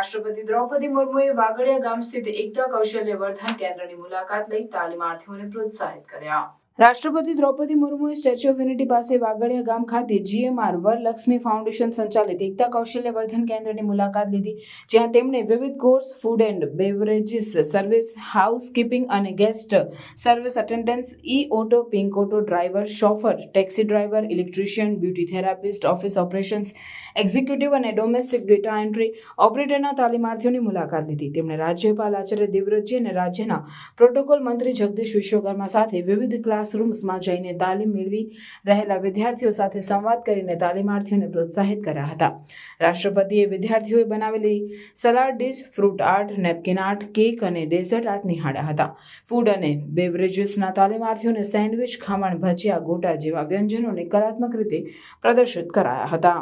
રાષ્ટ્રપતિ દ્રૌપદી મુર્મુએ વાગડિયા ગામ સ્થિત એકતા કૌશલ્ય વર્ધન કેન્દ્રની મુલાકાત લઈ તાલીમાર્થીઓને પ્રોત્સાહિત કર્યા। રાષ્ટ્રપતિ દ્રૌપદી મુર્મુએ સ્ટેચ્યુ ઓફ યુનિટી પાસે વાગડિયા ગામ ખાતે GMR વરલક્ષ્મી ફાઉન્ડેશન સંચાલિત એકતા કૌશલ્ય વર્ધન કેન્દ્રની મુલાકાત લીધી, જ્યાં તેમણે વિવિધ course, food and beverages service, housekeeping અને guest service attendants, auto, pink auto driver, chauffeur, taxi driver, electrician, beauty therapist, office operations executive અને ડોમેસ્ટિક ડેટા એન્ટ્રી ઓપરેટરના તાલીમાર્થીઓની મુલાકાત લીધી। તેમણે રાજ્યપાલ આચાર્ય દેવવ્રતજી અને રાજ્યના પ્રોટોકોલ મંત્રી જગદીશ વિશ્વકર્મા સાથે વિવિધ ક્લાસરૂમ્સમાં જઈને તાલીમ મેળવી રહેલા વિદ્યાર્થીઓ સાથે સંવાદ કરીને તાલીમાર્થીઓને પ્રોત્સાહિત કર્યા હતા। રાષ્ટ્રપતિએ વિદ્યાર્થીઓએ બનાવેલી salad dish, fruit art, napkin art, cake અને ડેઝર્ટ આર્ટ નિહાળ્યા હતા। ફૂડ અને બેવરેજીસના તાલીમાર્થીઓને સેન્ડવિચ, ખમણ, ભજીયા, ગોટા જેવા વ્યંજનોને કલાત્મક રીતે પ્રદર્શિત કરાયા હતા।